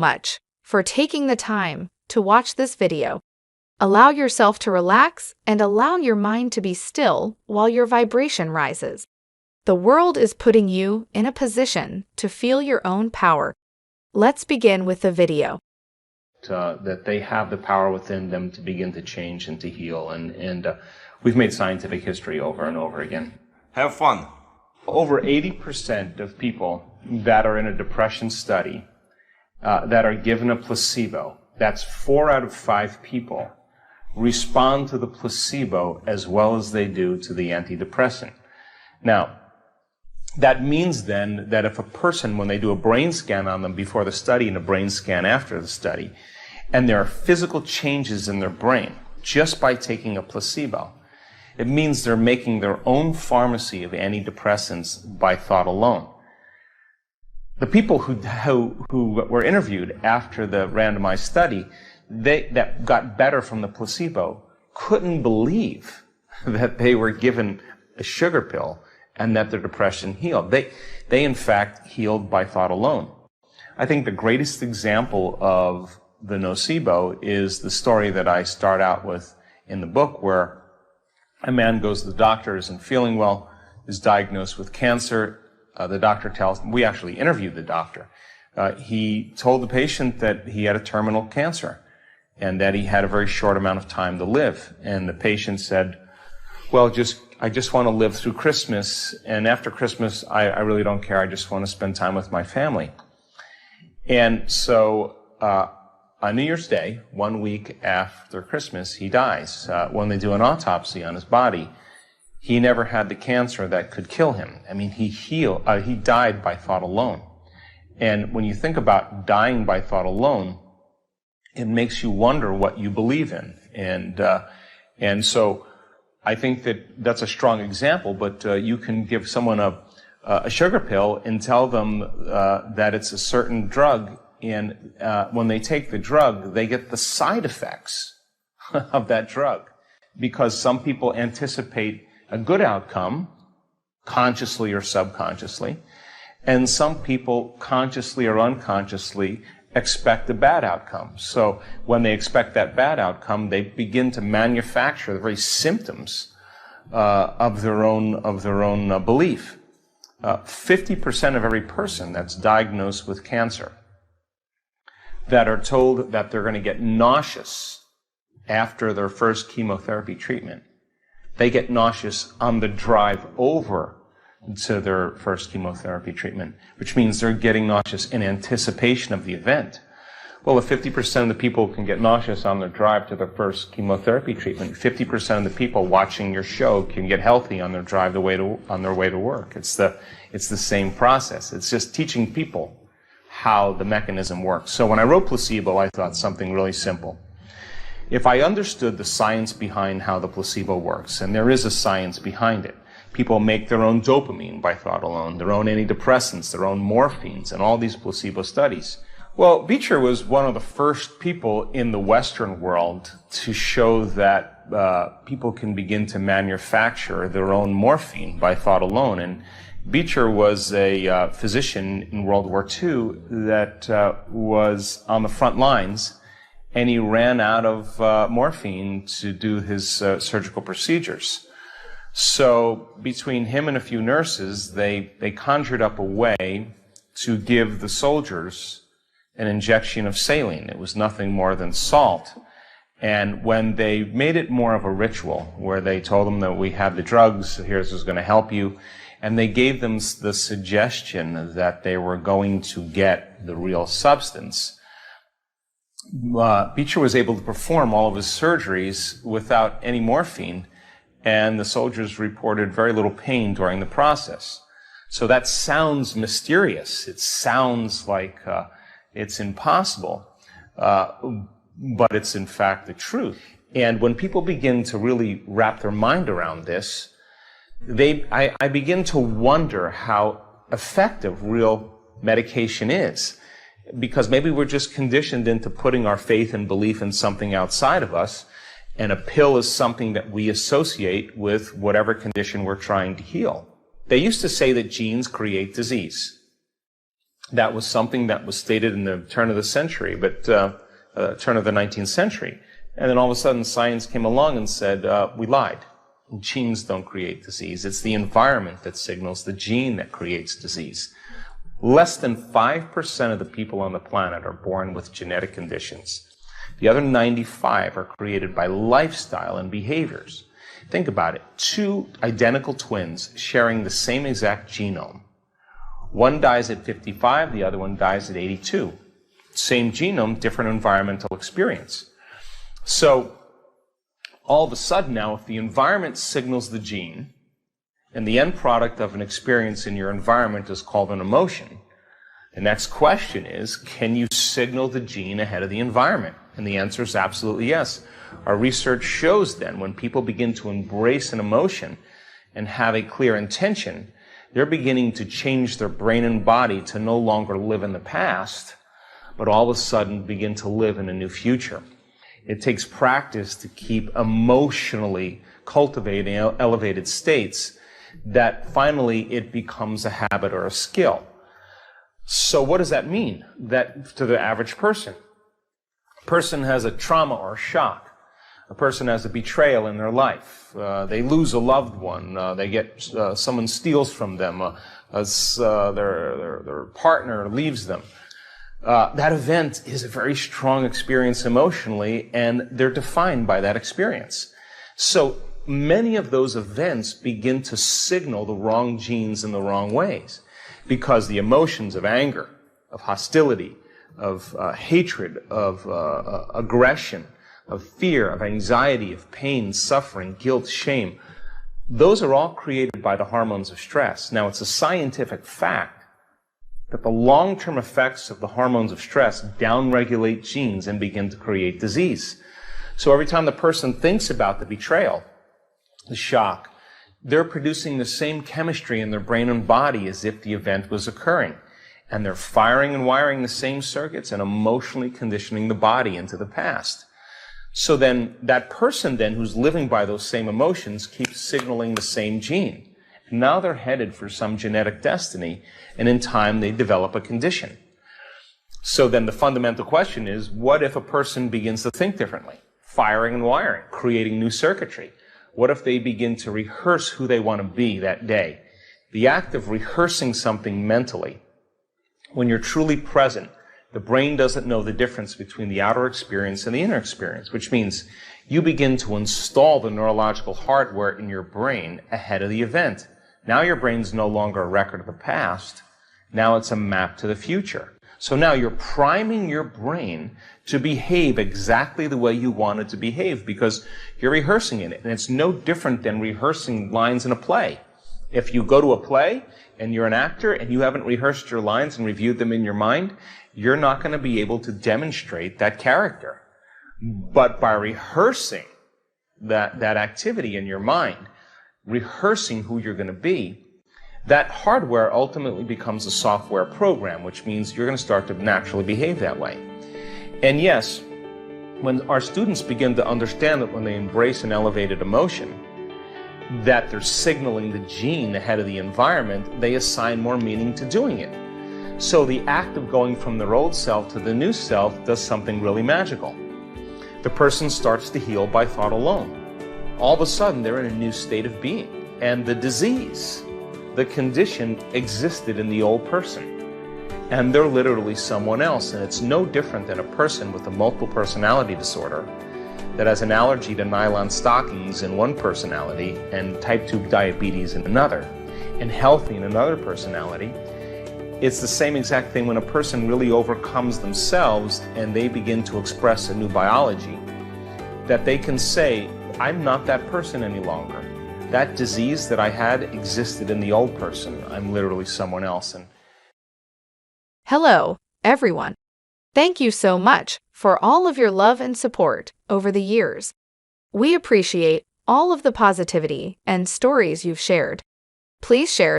much for taking the time to watch this video. Allow yourself to relax and allow your mind to be still while your vibration rises. The world is putting you in a position to feel your own power. Let's begin with the video. That they have the power within them to begin to change and to heal, and we've made scientific history over and over again. Have fun. Over 80% of people that are in a depression study that are given a placebo, that's 4 out of 5 people, respond to the placebo as well as they do to the antidepressant. Now, that means then that if a person, when they do a brain scan on them before the study and a brain scan after the study, and there are physical changes in their brain just by taking a placebo, it means they're making their own pharmacy of antidepressants by thought alone. The people who were interviewed after the randomized study that got better from the placebo couldn't believe that they were given a sugar pill and that their depression healed. They in fact healed by thought alone. I think the greatest example of the nocebo is the story that I start out with in the book, where a man goes to the doctor, isn't feeling well, is diagnosed with cancer. The doctor tells him, we actually interviewed the doctor. He told the patient that he had a terminal cancer and that he had a very short amount of time to live. And the patient said, well, I just want to live through Christmas, and after Christmas, I really don't care. I just want to spend time with my family. And so on New Year's Day, 1 week after Christmas, he dies. When they do an autopsy on his body, he never had the cancer that could kill him. I mean, he died by thought alone. And when you think about dying by thought alone, it makes you wonder what you believe in. And so I think that's a strong example, but you can give someone a sugar pill and tell them that it's a certain drug, and when they take the drug, they get the side effects of that drug, because some people anticipate a good outcome, consciously or subconsciously, and some people consciously or unconsciously expect a bad outcome. So when they expect that bad outcome, they begin to manufacture the very symptoms of their own belief. 50% of every person that's diagnosed with cancer that are told that they're going to get nauseous after their first chemotherapy treatment, they get nauseous on the drive over to their first chemotherapy treatment, which means they're getting nauseous in anticipation of the event. Well, if 50% of the people can get nauseous on their drive to their first chemotherapy treatment, 50% of the people watching your show can get healthy on their drive on their way to work. It's the same process. It's just teaching people how the mechanism works. So when I wrote Placebo, I thought something really simple. If I understood the science behind how the placebo works, and there is a science behind it, people make their own dopamine by thought alone, their own antidepressants, their own morphines, and all these placebo studies. Well, Beecher was one of the first people in the Western world to show that people can begin to manufacture their own morphine by thought alone. And Beecher was a physician in World War II that was on the front lines, and he ran out of morphine to do his surgical procedures. So between him and a few nurses, they conjured up a way to give the soldiers an injection of saline. It was nothing more than salt. And when they made it more of a ritual, where they told them that we have the drugs, here's what's going to help you, and they gave them the suggestion that they were going to get the real substance, Beecher was able to perform all of his surgeries without any morphine, and the soldiers reported very little pain during the process. So that sounds mysterious. It sounds like it's impossible, but it's in fact the truth. And when people begin to really wrap their mind around this, I begin to wonder how effective real medication is. Because maybe we're just conditioned into putting our faith and belief in something outside of us, and a pill is something that we associate with whatever condition we're trying to heal. They used to say that genes create disease. That was something that was stated in the turn of the century, turn of the 19th century. And then all of a sudden science came along and said, we lied. Genes don't create disease. It's the environment that signals the gene that creates disease. Less than 5% of the people on the planet are born with genetic conditions. The other 95 are created by lifestyle and behaviors. Think about it. Two identical twins sharing the same exact genome. One dies at 55, the other one dies at 82. Same genome, different environmental experience. So, all of a sudden now, if the environment signals the gene, and the end product of an experience in your environment is called an emotion, the next question is, can you signal the gene ahead of the environment? And the answer is absolutely yes. Our research shows then when people begin to embrace an emotion and have a clear intention, they're beginning to change their brain and body to no longer live in the past, but all of a sudden begin to live in a new future. It takes practice to keep emotionally cultivating elevated states that finally it becomes a habit or a skill. So what does that mean that to the average person? A person has a trauma or a shock. A person has a betrayal in their life. They lose a loved one. Someone steals from them. Their partner leaves them. That event is a very strong experience emotionally, and they're defined by that experience. So many of those events begin to signal the wrong genes in the wrong ways, because the emotions of anger, of hostility, of hatred, of aggression, of fear, of anxiety, of pain, suffering, guilt, shame, those are all created by the hormones of stress. Now, it's a scientific fact that the long-term effects of the hormones of stress downregulate genes and begin to create disease. So every time the person thinks about the betrayal, the shock, they're producing the same chemistry in their brain and body as if the event was occurring. And they're firing and wiring the same circuits and emotionally conditioning the body into the past. So then that person then who's living by those same emotions keeps signaling the same gene. And now they're headed for some genetic destiny, and in time they develop a condition. So then the fundamental question is, what if a person begins to think differently? Firing and wiring, creating new circuitry. What if they begin to rehearse who they want to be that day? The act of rehearsing something mentally, when you're truly present, the brain doesn't know the difference between the outer experience and the inner experience, which means you begin to install the neurological hardware in your brain ahead of the event. Now your brain's no longer a record of the past. Now it's a map to the future. So now you're priming your brain to behave exactly the way you want it to behave because you're rehearsing it. And it's no different than rehearsing lines in a play. If you go to a play and you're an actor and you haven't rehearsed your lines and reviewed them in your mind, you're not going to be able to demonstrate that character. But by rehearsing that activity in your mind, rehearsing who you're going to be, that hardware ultimately becomes a software program, which means you're going to start to naturally behave that way. And yes, when our students begin to understand that when they embrace an elevated emotion, that they're signaling the gene ahead of the environment, they assign more meaning to doing it. So the act of going from their old self to the new self does something really magical. The person starts to heal by thought alone. All of a sudden, they're in a new state of being. And the disease, the condition, existed in the old person. And they're literally someone else. And it's no different than a person with a multiple personality disorder that has an allergy to nylon stockings in one personality and type 2 diabetes in another, and healthy in another personality. It's the same exact thing when a person really overcomes themselves and they begin to express a new biology, that they can say, I'm not that person any longer. That disease that I had existed in the old person. I'm literally someone else. Hello, everyone. Thank you so much for all of your love and support over the years. We appreciate all of the positivity and stories you've shared. Please share